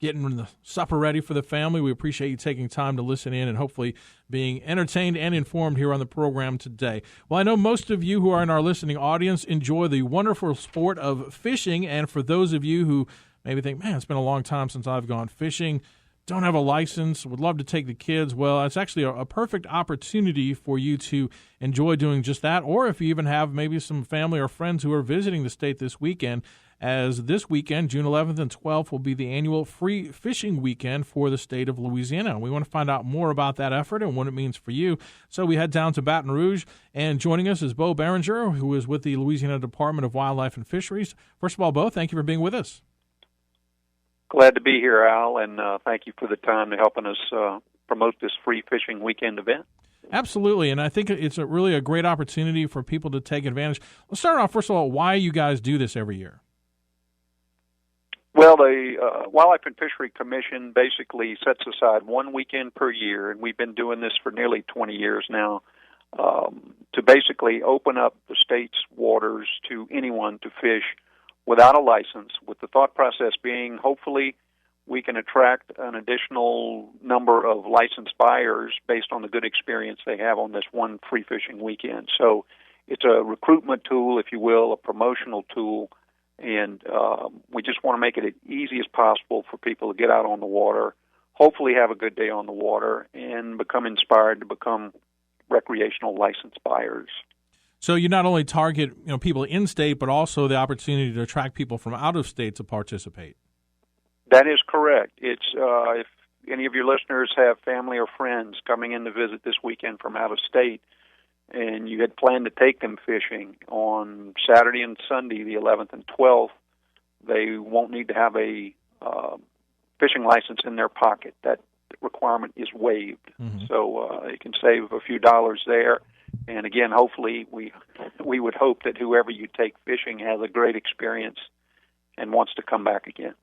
getting the supper ready for the family. We appreciate you taking time to listen in and hopefully being entertained and informed here on the program today. Well, I know most of you who are in our listening audience enjoy the wonderful sport of fishing, and for those of you who maybe think, man, it's been a long time since I've gone fishing, don't have a license, would love to take the kids, well, it's actually a perfect opportunity for you to enjoy doing just that. Or if you even have maybe some family or friends who are visiting the state this weekend, as this weekend, June 11th and 12th, will be the annual free fishing weekend for the state of Louisiana. We want to find out more about that effort and what it means for you. So we head down to Baton Rouge, and joining us is Boehringer, who is with the Louisiana Department of Wildlife and Fisheries. First of all, Bo, thank you for being with us. Glad to be here, Al, and thank you for the time to helping us promote this free fishing weekend event. Absolutely, and I think it's really a great opportunity for people to take advantage. Let's start off, first of all, why you guys do this every year. Well, the Wildlife and Fishery Commission basically sets aside one weekend per year, and we've been doing this for nearly 20 years now, to basically open up the state's waters to anyone to fish without a license, with the thought process being hopefully we can attract an additional number of licensed buyers based on the good experience they have on this one free fishing weekend. So it's a recruitment tool, if you will, a promotional tool, and we just want to make it as easy as possible for people to get out on the water, hopefully have a good day on the water, and become inspired to become recreational licensed buyers. So you not only target people in state, but also the opportunity to attract people from out of state to participate. That is correct. It's if any of your listeners have family or friends coming in to visit this weekend from out of state, and you had planned to take them fishing on Saturday and Sunday, the 11th and 12th, they won't need to have a fishing license in their pocket. That requirement is waived. Mm-hmm. So you can save a few dollars there. And again, hopefully, we would hope that whoever you take fishing has a great experience and wants to come back again.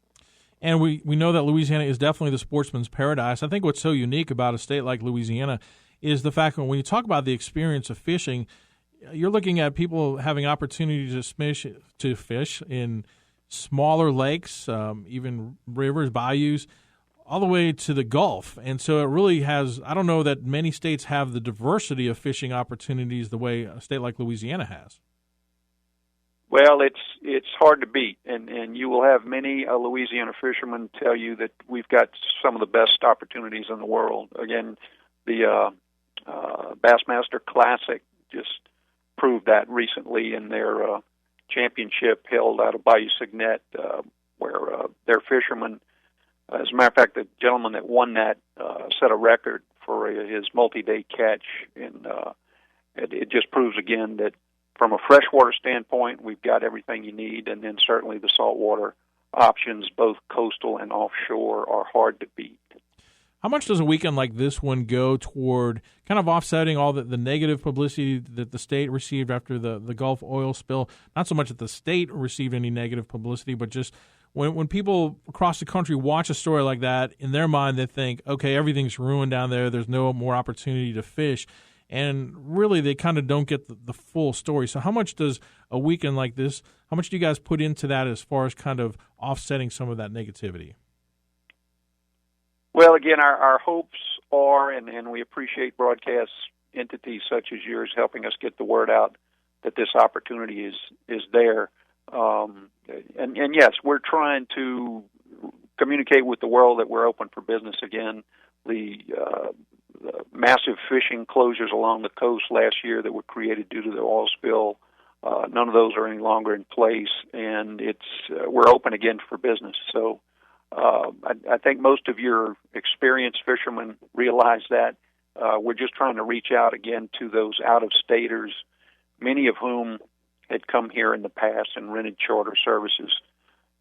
And we know that Louisiana is definitely the sportsman's paradise. I think what's so unique about a state like Louisiana is the fact that when you talk about the experience of fishing, you're looking at people having opportunities to fish in smaller lakes, even rivers, bayous, all the way to the Gulf. And so it really has, I don't know that many states have the diversity of fishing opportunities the way a state like Louisiana has. Well, it's hard to beat, and you will have many Louisiana fishermen tell you that we've got some of the best opportunities in the world. Again, the Bassmaster Classic just proved that recently in their championship held out of Bayou Signet, where their fishermen, as a matter of fact, the gentleman that won that set a record for his multi-day catch, and it just proves again that from a freshwater standpoint, we've got everything you need, and then certainly the saltwater options, both coastal and offshore, are hard to beat. How much does a weekend like this one go toward kind of offsetting all the negative publicity that the state received after the Gulf oil spill? Not so much that the state received any negative publicity, but just when people across the country watch a story like that, in their mind they think, okay, everything's ruined down there, there's no more opportunity to fish, and really they kind of don't get the full story. So how much does a weekend like this, how much do you guys put into that as far as kind of offsetting some of that negativity? Well, again, our hopes are, and we appreciate broadcast entities such as yours helping us get the word out that this opportunity is there. And yes, we're trying to communicate with the world that we're open for business again. The massive fishing closures along the coast last year that were created due to the oil spill, none of those are any longer in place, and we're open again for business. So I think most of your experienced fishermen realize that. We're just trying to reach out again to those out-of-staters, many of whom had come here in the past and rented charter services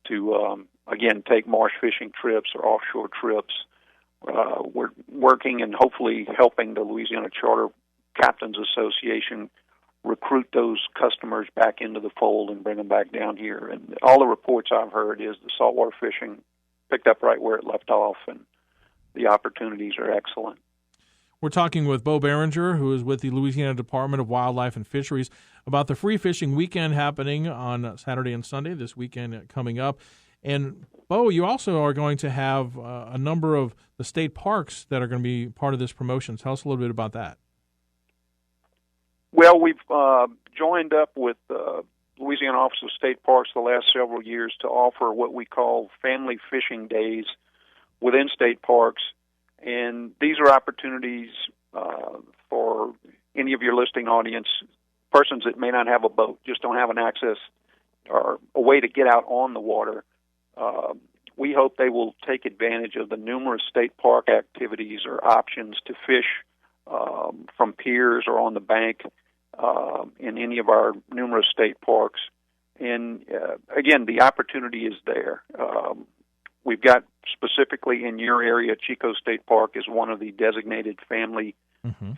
to, again, take marsh fishing trips or offshore trips. We're working and hopefully helping the Louisiana Charter Captains Association recruit those customers back into the fold and bring them back down here. And all the reports I've heard is the saltwater fishing picked up right where it left off, and the opportunities are excellent. We're talking with Boehringer, who is with the Louisiana Department of Wildlife and Fisheries, about the free fishing weekend happening on Saturday and Sunday, this weekend coming up. And, Bo, you also are going to have a number of the state parks that are going to be part of this promotion. Tell us a little bit about that. Well, we've joined up with Louisiana Office of State Parks the last several years to offer what we call family fishing days within state parks. And these are opportunities for any of your listening audience, persons that may not have a boat, just don't have an access or a way to get out on the water. We hope they will take advantage of the numerous state park activities or options to fish from piers or on the bank in any of our numerous state parks. And again, the opportunity is there. We've got specifically in your area, Chico State Park is one of the designated family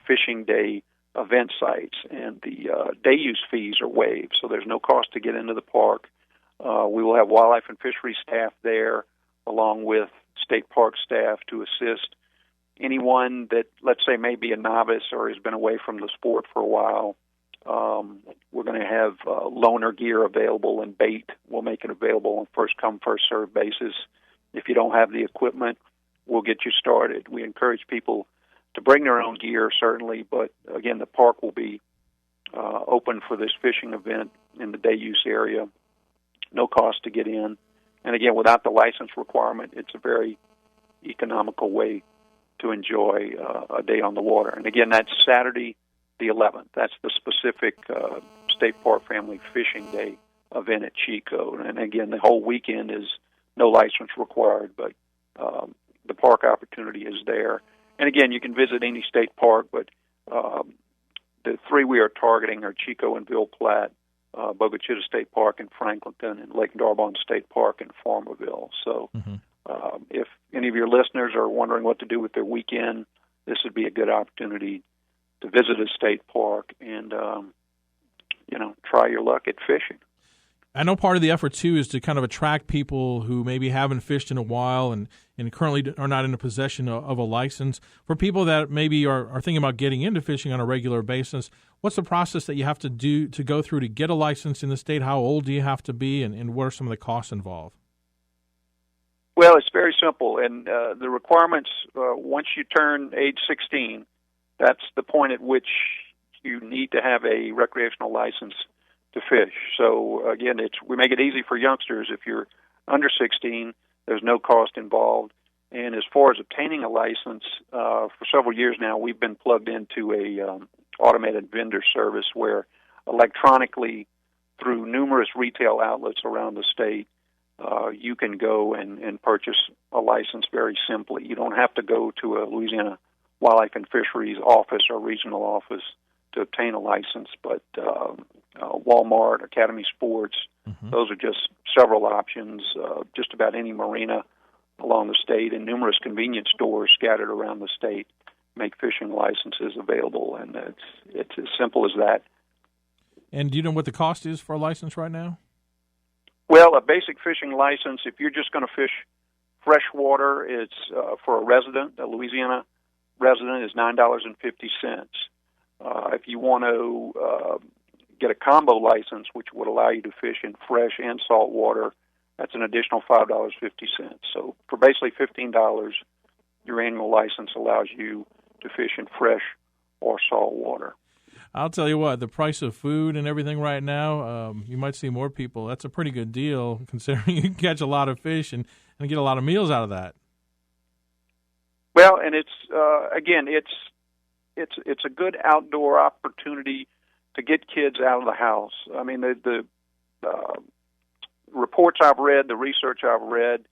fishing day event sites, and the day use fees are waived, so there's no cost to get into the park. We will have wildlife and fisheries staff there, along with state park staff to assist anyone that, let's say, may be a novice or has been away from the sport for a while. We're going to have loaner gear available and bait. We'll make it available on first-come, first-served basis. If you don't have the equipment, we'll get you started. We encourage people to bring their own gear, certainly, but again, the park will be open for this fishing event in the day use area. No cost to get in. And again, without the license requirement, it's a very economical way to enjoy a day on the water. And again, that's Saturday the 11th. That's the specific State Park Family Fishing Day event at Chico. And again, the whole weekend is no license required, but the park opportunity is there. And again, you can visit any state park, but the three we are targeting are Chico and Ville Platte, Bogue Chitto State Park in Franklinton, and Lake D'Arbonne State Park in Farmerville. So if any of your listeners are wondering what to do with their weekend, this would be a good opportunity to visit a state park and, try your luck at fishing. I know part of the effort, too, is to kind of attract people who maybe haven't fished in a while and currently are not in a possession of a license. For people that maybe are thinking about getting into fishing on a regular basis, what's the process that you have to do to go through to get a license in the state? How old do you have to be, and what are some of the costs involved? Well, it's very simple, and the requirements, once you turn age 16, that's the point at which you need to have a recreational license to fish. So again, we make it easy for youngsters. If you're under 16, there's no cost involved. And as far as obtaining a license, for several years now, we've been plugged into a automated vendor service where electronically, through numerous retail outlets around the state, you can go and purchase a license very simply. You don't have to go to a Louisiana Wildlife and Fisheries office or regional office to obtain a license, but Walmart, Academy Sports, those are just several options. Just about any marina along the state and numerous convenience stores scattered around the state make fishing licenses available, and it's as simple as that. And do you know what the cost is for a license right now? Well, a basic fishing license, if you're just going to fish freshwater, it's for a resident, a Louisiana resident, is $9.50. If you want to get a combo license, which would allow you to fish in fresh and salt water, that's an additional $5.50. So for basically $15, your annual license allows you to fish in fresh or salt water. I'll tell you what, the price of food and everything right now, you might see more people. That's a pretty good deal considering you can catch a lot of fish and get a lot of meals out of that. Well, and it's again, it's a good outdoor opportunity to get kids out of the house. I mean, the reports I've read, the research I've read,